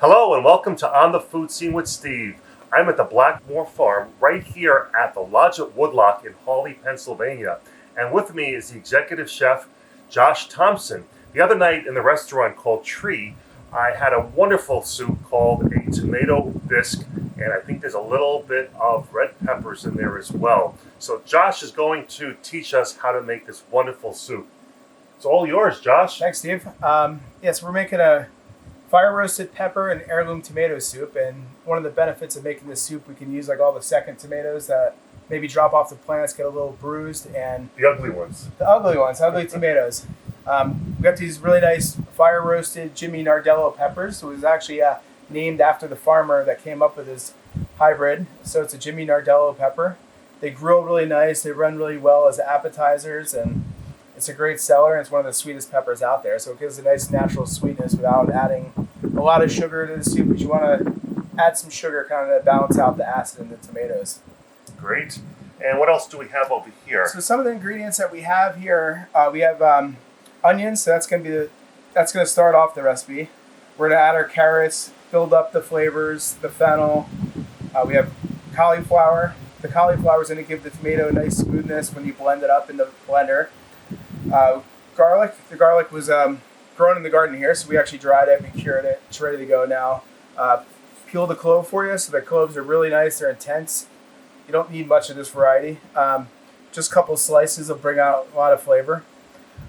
Hello and welcome to On the Food Scene with Steve. I'm at the Blackmore farm right here at the Lodge at Woodloch in Hawley, Pennsylvania. And with me is the executive chef, Josh Tomson. The other night in the restaurant called Tree, I had a wonderful soup called a tomato bisque, and I think there's a little bit of red peppers in there as well. So Josh is going to teach us how to make this wonderful soup. It's all yours, Josh. Thanks, Steve. Yes, we're making a fire roasted pepper and heirloom tomato soup. And one of the benefits of making this soup, we can use like all the second tomatoes that maybe drop off the plants, get a little bruised, and The ugly ones. the ugly tomatoes. We got these really nice fire roasted Jimmy Nardello peppers. It was actually named after the farmer that came up with this hybrid. So it's a Jimmy Nardello pepper. They grill really nice. They run really well as appetizers, and it's a great seller, and it's one of the sweetest peppers out there. So it gives a nice natural sweetness without adding a lot of sugar to the soup, because you want to add some sugar kind of to balance out the acid in the tomatoes. Great. And what else do we have over here? So some of the ingredients that we have here, we have onions. So that's going to start off the recipe. We're going to add our carrots, build up the flavors, the fennel. We have cauliflower. The cauliflower is going to give the tomato a nice smoothness when you blend it up in the blender. Garlic. The garlic was grown in the garden here, so we actually dried it, we cured it. It's ready to go now. Peel the clove for you. So the cloves are really nice. They're intense. You don't need much of this variety. Just a couple slices will bring out a lot of flavor.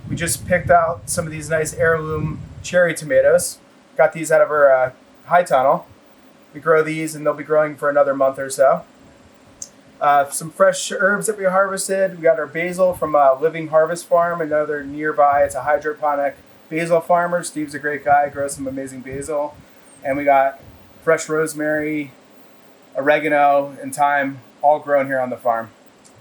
We just picked out some of these nice heirloom cherry tomatoes. Got these out of our high tunnel. We grow these, and they'll be growing for another month or so. Some fresh herbs that we harvested. We got our basil from Living Harvest Farm, another nearby. It's a hydroponic basil farmer. Steve's a great guy, grows some amazing basil. And we got fresh rosemary, oregano, and thyme, all grown here on the farm.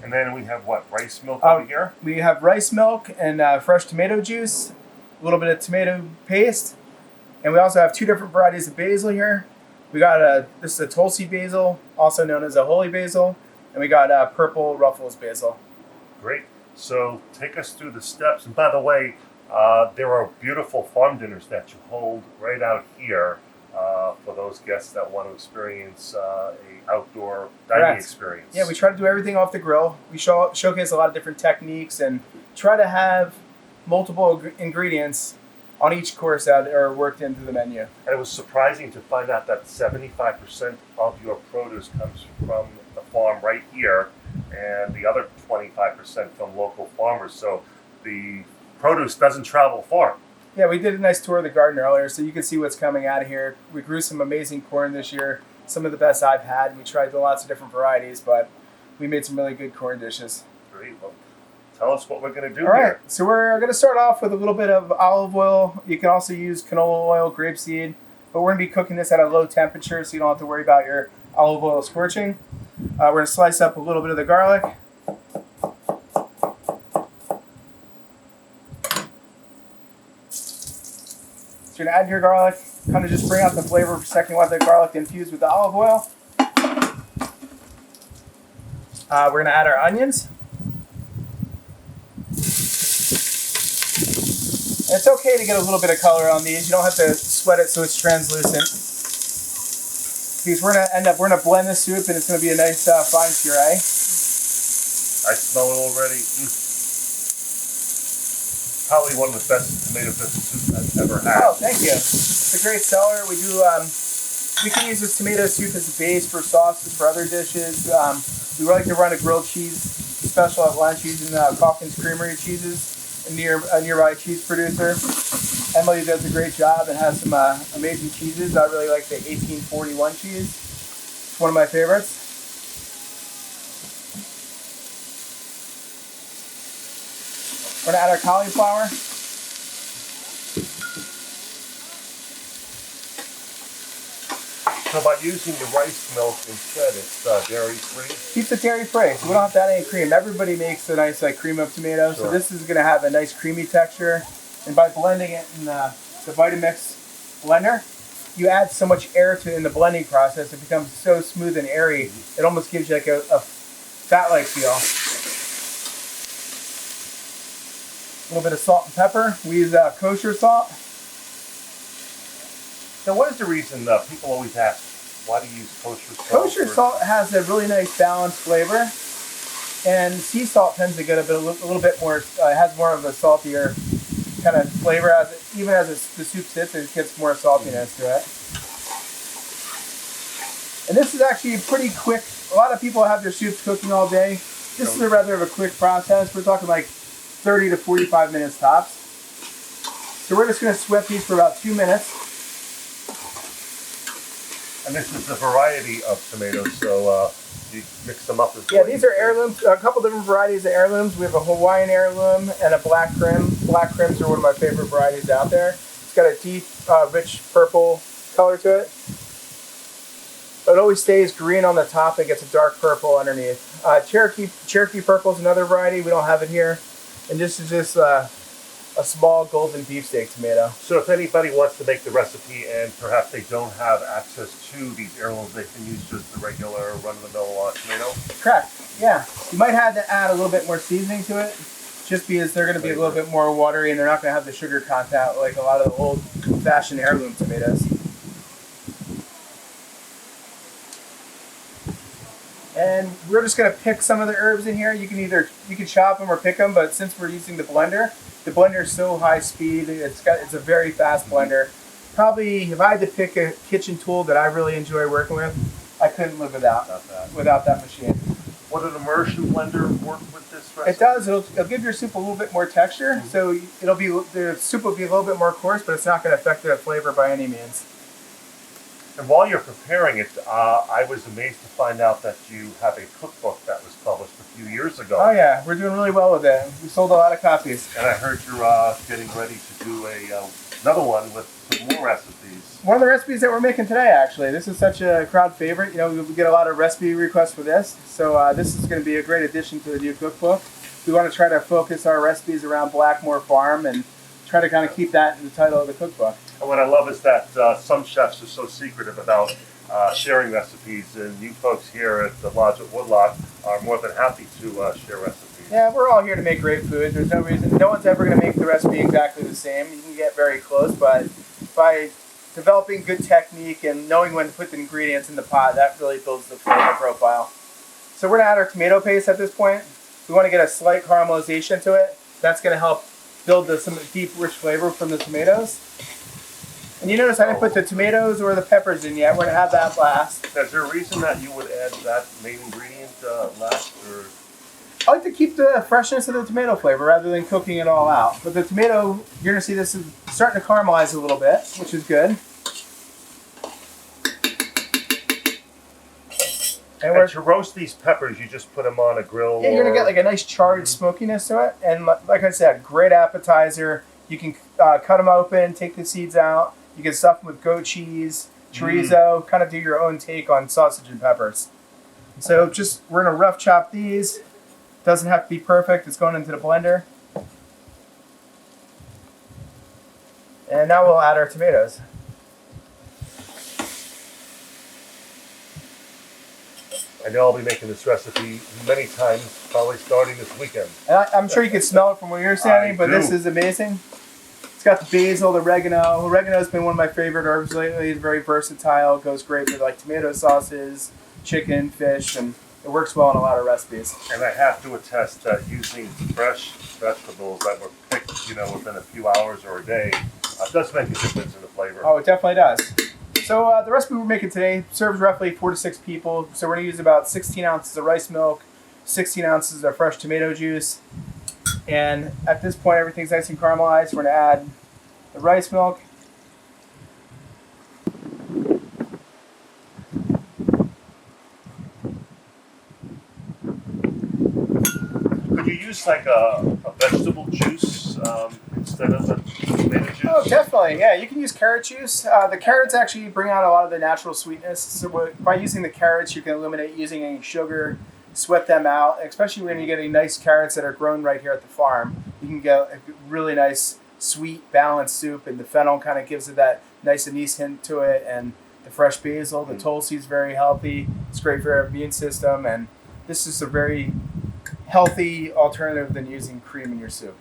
And then we have what, rice milk over here? We have rice milk and fresh tomato juice, a little bit of tomato paste. And we also have two different varieties of basil here. We got this is a Tulsi basil, also known as a holy basil. And we got purple Ruffles basil. Great. So take us through the steps. And by the way, there are beautiful farm dinners that you hold right out here for those guests that want to experience a outdoor dining experience. Yeah, we try to do everything off the grill. We showcase a lot of different techniques and try to have multiple ingredients on each course that are worked into the menu. And it was surprising to find out that 75% of your produce comes from the farm right here, and the other 25% from local farmers. So the produce doesn't travel far. Yeah, we did a nice tour of the garden earlier, so you can see what's coming out of here. We grew some amazing corn this year, some of the best I've had. We tried lots of different varieties, but we made some really good corn dishes. Great. Well, tell us what we're going to do All right, here. so we're going to start off with a little bit of olive oil. You can also use canola oil, grapeseed, but we're going to be cooking this at a low temperature, so you don't have to worry about your olive oil scorching. We're going to slice up a little bit of the garlic. So you're going to add your garlic, kind of just bring out the flavor for a second. You want the garlic infused with the olive oil. We're going to add our onions. And it's okay to get a little bit of color on these. You don't have to sweat it so it's translucent. Because we're gonna blend this soup, and it's gonna be a nice fine puree. I smell it already. Probably one of the best tomato bisque soups I've ever had. Oh, thank you. It's a great seller. We can use this tomato soup as a base for sauces for other dishes. We like to run a grilled cheese special at lunch using Calkins Creamery cheeses, a nearby cheese producer. Emily does a great job and has some amazing cheeses. I really like the 1841 cheese. It's one of my favorites. We're going to add our cauliflower. So by using the rice milk instead, it's dairy-free? Keeps it dairy-free, so we don't have to add any cream. Everybody makes a nice cream of tomato, so this is going to have a nice creamy texture. And by blending it in the Vitamix blender, you add so much air to it in the blending process, it becomes so smooth and airy, it almost gives you like a fat-like feel. A little bit of salt and pepper. We use kosher salt. Now, what is the reason people always ask, why do you use kosher salt? Kosher salt has a really nice balanced flavor, and sea salt tends to get a little bit more. Has more of a saltier kind of flavor as the soup sits. It gets more saltiness to it. And this is actually pretty quick. A lot of people have their soups cooking all day. This is a rather of a quick process. We're talking like 30 to 45 minutes tops. So we're just going to sweat these for about 2 minutes. And this is a variety of tomatoes, so you mix them up as well. Yeah, these are heirlooms. A couple different varieties of heirlooms. We have a Hawaiian heirloom and a black crim. Black crims are one of my favorite varieties out there. It's got a deep, rich purple color to it. It always stays green on the top and gets a dark purple underneath. Cherokee purple is another variety. We don't have it here. And this is just a small golden beefsteak tomato. So if anybody wants to make the recipe and perhaps they don't have access to these heirlooms, they can use just the regular run-of-the-mill tomato? Correct, yeah. You might have to add a little bit more seasoning to it, just because they're going to be a little bit more watery and they're not going to have the sugar content like a lot of the old-fashioned heirloom tomatoes. And we're just going to pick some of the herbs in here. You can chop them or pick them, but since we're using the blender is so high speed. It's a very fast blender. Probably, if I had to pick a kitchen tool that I really enjoy working with, I couldn't live without that machine. Would an immersion blender work with this recipe? It does. It'll give your soup a little bit more texture. So the soup will be a little bit more coarse, but it's not going to affect the flavor by any means. And while you're preparing it, I was amazed to find out that you have a cookbook that was published a few years ago. Oh yeah, we're doing really well with it. We sold a lot of copies. And I heard you're getting ready to do another one with some more recipes. One of the recipes that we're making today, actually. This is such a crowd favorite. You know, we get a lot of recipe requests for this. So this is going to be a great addition to the new cookbook. We want to try to focus our recipes around Blackmore Farm and try to kind of keep that in the title of the cookbook. And what I love is that some chefs are so secretive about sharing recipes, and you folks here at the Lodge at Woodloch are more than happy to share recipes. Yeah, we're all here to make great food. There's no reason, no one's ever going to make the recipe exactly the same. You can get very close, but by developing good technique and knowing when to put the ingredients in the pot, that really builds the flavor profile. So we're going to add our tomato paste at this point. We want to get a slight caramelization to it. That's going to help build some deep, rich flavor from the tomatoes. And you notice I didn't put the tomatoes or the peppers in yet. We're going to have that last. Is there a reason that you would add that main ingredient last? Or? I like to keep the freshness of the tomato flavor rather than cooking it all out. But the tomato, you're going to see this is starting to caramelize a little bit, which is good. And to roast these peppers, you just put them on a grill? Yeah, you're going to get like a nice charred smokiness to it. And like I said, great appetizer. You can cut them open, take the seeds out. You can stuff them with goat cheese, chorizo, kind of do your own take on sausage and peppers. So we're going to rough chop these. Doesn't have to be perfect. It's going into the blender. And now we'll add our tomatoes. I know I'll be making this recipe many times, probably starting this weekend. And I'm sure you can smell it from where you're standing, but this is amazing. It's got the basil, the oregano. Oregano's been one of my favorite herbs lately. It's very versatile. It goes great with like tomato sauces, chicken, fish, and it works well in a lot of recipes. And I have to attest that using fresh vegetables that were picked, within a few hours or a day, does make a difference in the flavor. Oh, it definitely does. So the recipe we're making today serves roughly 4 to 6 people. So we're going to use about 16 ounces of rice milk, 16 ounces of fresh tomato juice. And at this point, everything's nice and caramelized. We're going to add the rice milk. Could you use like a vegetable juice instead of a tomato juice? Oh, definitely. Yeah, you can use carrot juice. The carrots actually bring out a lot of the natural sweetness. So by using the carrots, you can eliminate using any sugar, sweat them out, especially when you're getting nice carrots that are grown right here at the farm. You can get a really nice, sweet, balanced soup, and the fennel kind of gives it that nice anise hint to it, and the fresh basil, the tulsi is very healthy. It's great for our immune system, and this is a very healthy alternative than using cream in your soup.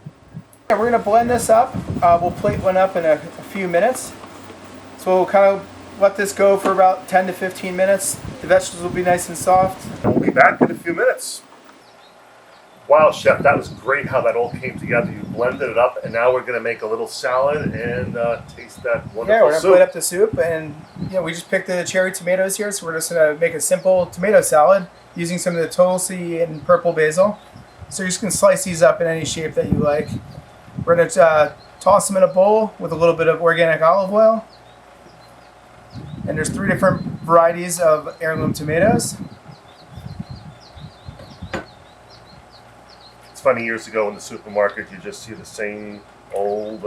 We're going to blend this up. We'll plate one up in a few minutes. So So we'll kind of let this go for about 10 to 15 minutes. The vegetables will be nice and soft. And we'll be back in a few minutes. Wow, Chef, that was great how that all came together. You blended it up, and now we're going to make a little salad and taste that wonderful Yeah, we're going to soup. plate up the soup, and we just picked the cherry tomatoes here, so we're just going to make a simple tomato salad using some of the tulsi and purple basil. So you're just going to slice these up in any shape that you like. We're going to toss them in a bowl with a little bit of organic olive oil. And there's 3 different varieties of heirloom tomatoes. It's funny, years ago in the supermarket, you just see the same old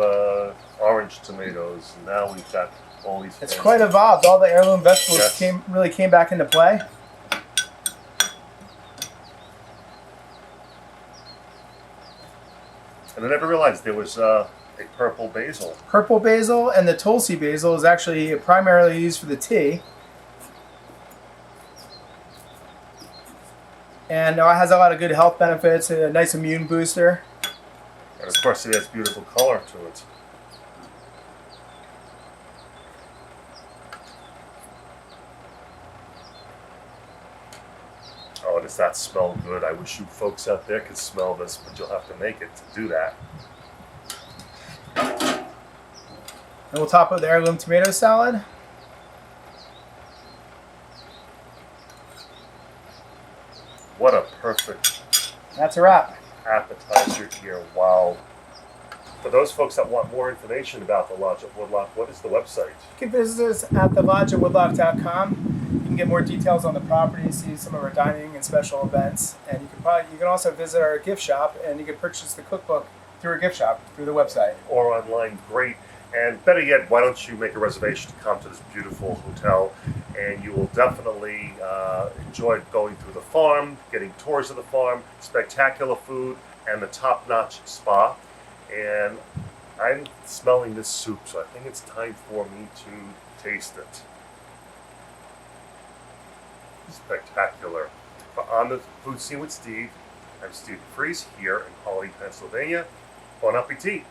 orange tomatoes. And now we've got all these. It's quite evolved. All the heirloom vegetables Yes. really came back into play. And I never realized there was a purple basil. Purple basil and the tulsi basil is actually primarily used for the tea. And it has a lot of good health benefits, a nice immune booster. And of course, it has beautiful color to it. Oh, does that smell good? I wish you folks out there could smell this, but you'll have to make it to do that. And we'll top up the heirloom tomato salad. What a perfect That's a wrap. appetizer here. Wow. For those folks that want more information about the Lodge at Woodloch, what is the website? You can visit us at thelodgeatwoodloch.com. You can get more details on the property, see some of our dining and special events, and you can also visit our gift shop, and you can purchase the cookbook through our gift shop through the website. Or online, great. And better yet, why don't you make a reservation to come to this beautiful hotel, and you will definitely enjoy going through the farm, getting tours of the farm, spectacular food, and the top-notch spa. And I'm smelling this soup, so I think it's time for me to taste it. Spectacular. For On the Food Scene with Steve, I'm Steve Freese here in Hawley, Pennsylvania. Bon appetit.